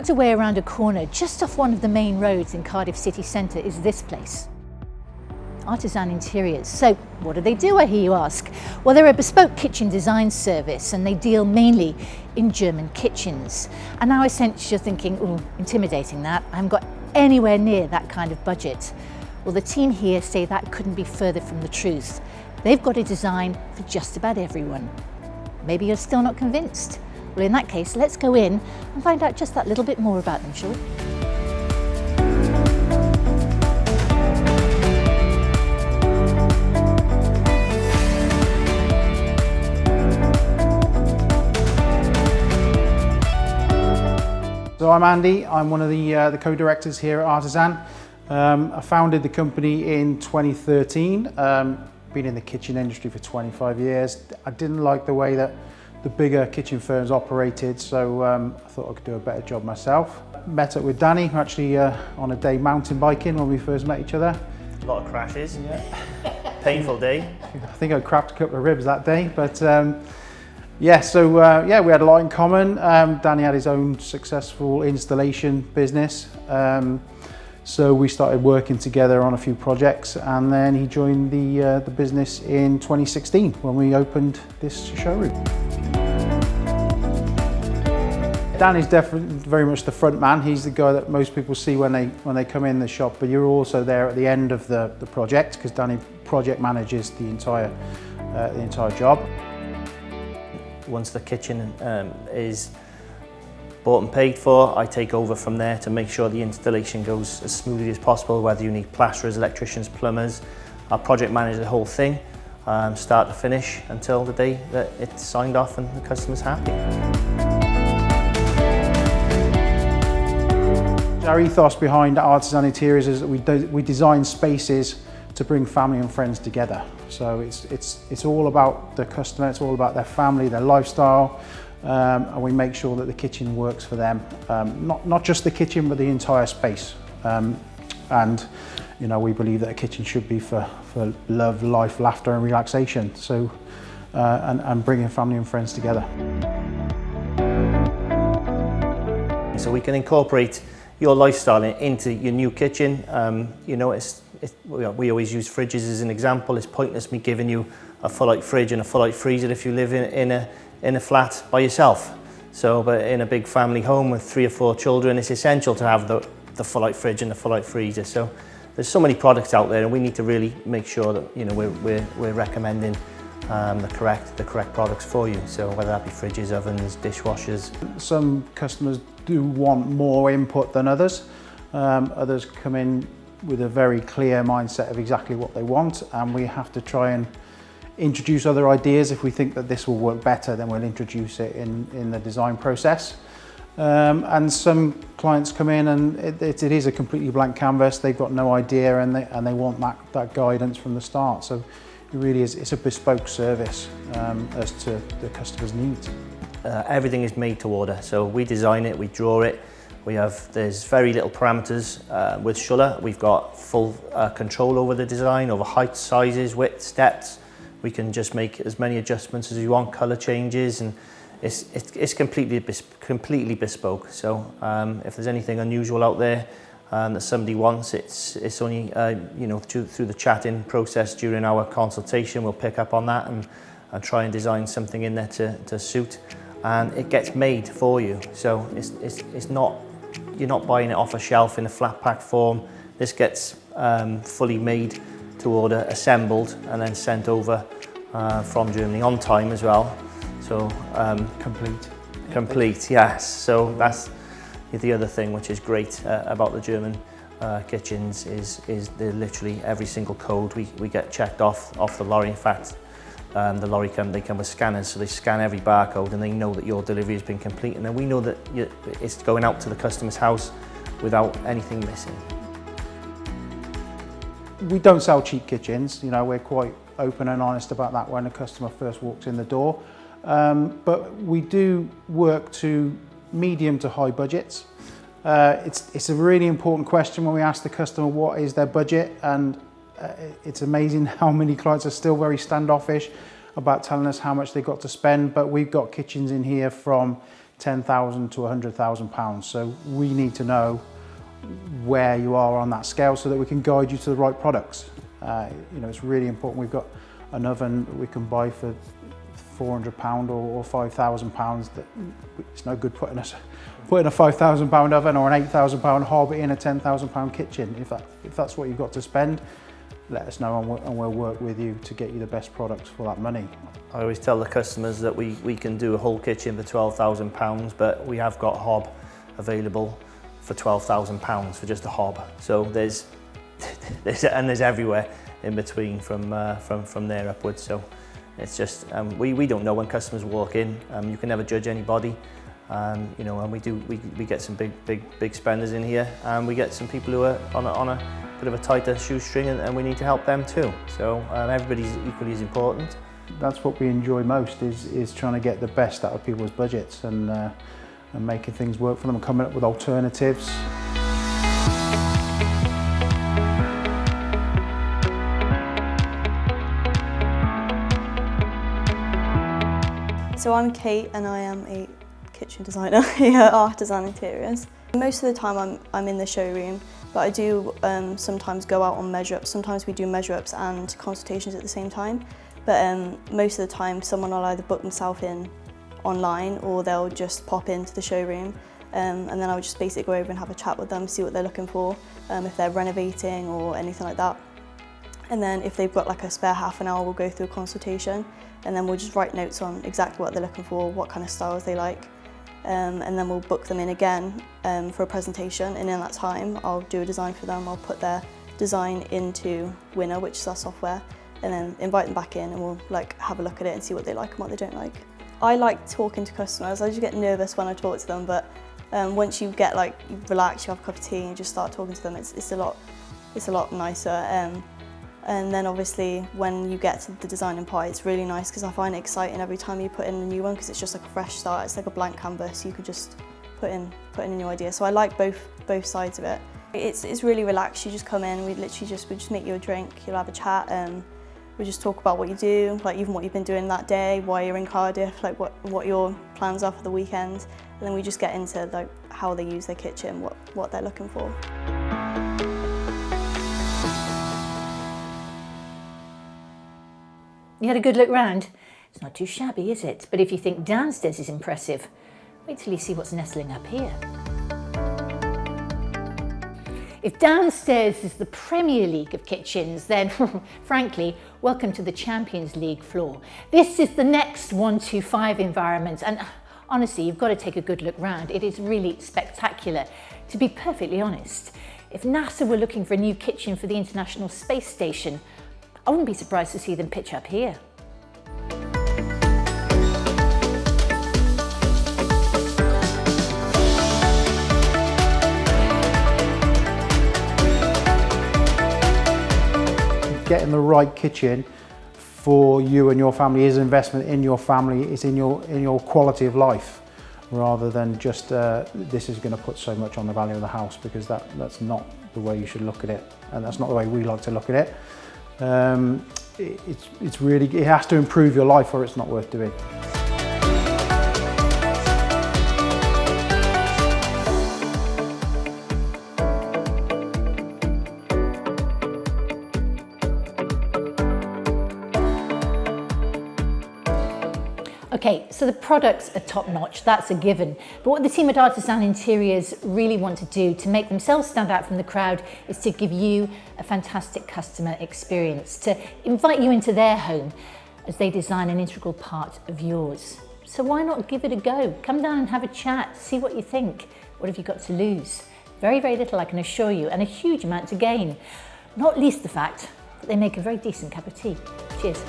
Tucked away around a corner, just off one of the main roads in Cardiff city centre, is this place. Artisan Interiors. So what do they do, I hear you ask? Well, they're a bespoke kitchen design service and they deal mainly in German kitchens. And now I sense you're thinking, ooh, intimidating that. I haven't got anywhere near that kind of budget. Well, the team here say that couldn't be further from the truth. They've got a design for just about everyone. Maybe you're still not convinced? Well, in that case, let's go in and find out just that little bit more about them, shall we? So I'm Andy, I'm one of the co-directors here at Artisan. I founded the company in 2013, been in the kitchen industry for 25 years. I didn't like the way that the bigger kitchen firms operated, so I thought I could do a better job myself. Met up with Danny, actually on a day mountain biking when we first met each other. A lot of crashes, painful day. I think I cracked a couple of ribs that day, but yeah, so we had a lot in common. Danny had his own successful installation business. So we started working together on a few projects, and then he joined the business in 2016 when we opened this showroom. Danny's definitely very much the front man. He's the guy that most people see when they come in the shop, but you're also there at the end of the project because Danny project manages the entire job. Once the kitchen is bought and paid for, I take over from there to make sure the installation goes as smoothly as possible, whether you need plasterers, electricians, plumbers. I project manage the whole thing, start to finish, until the day that it's signed off and the customer's happy. Our ethos behind Artisan Interiors is that we design spaces to bring family and friends together. So it's all about the customer, it's all about their family, their lifestyle, and we make sure that the kitchen works for them. Not just the kitchen, but the entire space. And you know, we believe that a kitchen should be for love, life, laughter and relaxation. So, and bringing family and friends together. So we can incorporate your lifestyle into your new kitchen. You know, we always use fridges as an example. It's pointless me giving you a full-height fridge and a full-height freezer if you live in a flat by yourself. So, but in a big family home with 3 or 4 children, it's essential to have the full-height fridge and the full-height freezer. So there's so many products out there, and we need to really make sure that, you know, we're recommending the correct products for you. So whether that be fridges, ovens, dishwashers. Some customers do want more input than others. Others come in with a very clear mindset of exactly what they want, and we have to try and introduce other ideas. If we think that this will work better, then we'll introduce it in the design process. And some clients come in and it is a completely blank canvas. They've got no idea, and they want that guidance from the start. So it really is, it's a bespoke service as to the customer's needs. Everything is made to order, so we design it, we draw it. There's very little parameters with Schuller. We've got full control over the design, over heights, sizes, widths, depths. We can just make as many adjustments as we want, color changes, and it's completely bespoke. So if there's anything unusual out there that somebody wants, it's only you know, through the chatting process during our consultation, we'll pick up on that and try and design something in there to suit, and it gets made for you. So it's not, you're not buying it off a shelf in a flat pack form. This gets fully made to order, assembled, and then sent over from Germany on time as well. So complete, yes. So that's the other thing which is great about the German kitchens is they're literally every single code we get checked off the lorry. In fact, the lorry they come with scanners, so they scan every barcode and they know that your delivery has been complete, and then we know that it's going out to the customer's house without anything missing. We don't sell cheap kitchens, you know, we're quite open and honest about that when a customer first walks in the door. But we do work to medium to high budgets. It's a really important question when we ask the customer what is their budget, and it's amazing how many clients are still very standoffish about telling us how much they've got to spend. But we've got kitchens in here from 10,000 to £100,000. So we need to know where you are on that scale so that we can guide you to the right products. You know, it's really important. We've got an oven that we can buy for £400 or £5,000. That it's no good putting a £5,000 oven or an £8,000 hob in a £10,000 kitchen. If that's what you've got to spend, let us know and we'll work with you to get you the best products for that money. I always tell the customers that we can do a whole kitchen for £12,000, but we have got a hob available for £12,000 for just a hob. So there's everywhere in between from there upwards. So it's just we don't know when customers walk in. You can never judge anybody. You know, and we get some big spenders in here, and we get some people who are on a bit of a tighter shoestring, and we need to help them too. So everybody's equally as important. That's what we enjoy most, is trying to get the best out of people's budgets and making things work for them and coming up with alternatives. So I'm Kate and I am a kitchen designer here at Artisan Interiors. Most of the time I'm in the showroom, but I do sometimes go out on measure-ups. Sometimes we do measure-ups and consultations at the same time, but most of the time someone will either book themselves in online or they'll just pop into the showroom, and then I'll just basically go over and have a chat with them, see what they're looking for, if they're renovating or anything like that. And then if they've got like a spare half an hour, we'll go through a consultation, and then we'll just write notes on exactly what they're looking for, what kind of styles they like. And then we'll book them in again for a presentation, and in that time I'll do a design for them. I'll put their design into Winner, which is our software, and then invite them back in and we'll like have a look at it and see what they like and what they don't like. I like talking to customers. I just get nervous when I talk to them, but once you get like relaxed, you have a cup of tea and you just start talking to them, it's a lot nicer. And then obviously when you get to the designing part, it's really nice because I find it exciting every time you put in a new one, because it's just like a fresh start. It's like a blank canvas. You could just put in a new idea. So I like both sides of it. It's really relaxed. You just come in, we just make you a drink, you'll have a chat, we just talk about what you do, like even what you've been doing that day, why you're in Cardiff, like what your plans are for the weekend. And then we just get into like how they use their kitchen, what they're looking for. You had a good look round? It's not too shabby, is it? But if you think downstairs is impressive, wait till you see what's nestling up here. If downstairs is the Premier League of kitchens, then frankly, welcome to the Champions League floor. This is the next 125 environment, and honestly, you've got to take a good look round. It is really spectacular. To be perfectly honest, if NASA were looking for a new kitchen for the International Space Station, I wouldn't be surprised to see them pitch up here. Getting the right kitchen for you and your family is an investment in your family, it's in your quality of life, rather than just this is going to put so much on the value of the house, because that's not the way you should look at it, and that's not the way we like to look at it. It's really, it has to improve your life or it's not worth doing. Okay, so the products are top notch, that's a given. But what the team at Artisan Interiors really want to do to make themselves stand out from the crowd is to give you a fantastic customer experience, to invite you into their home as they design an integral part of yours. So why not give it a go? Come down and have a chat, see what you think. What have you got to lose? Very, very little, I can assure you, and a huge amount to gain. Not least the fact that they make a very decent cup of tea. Cheers.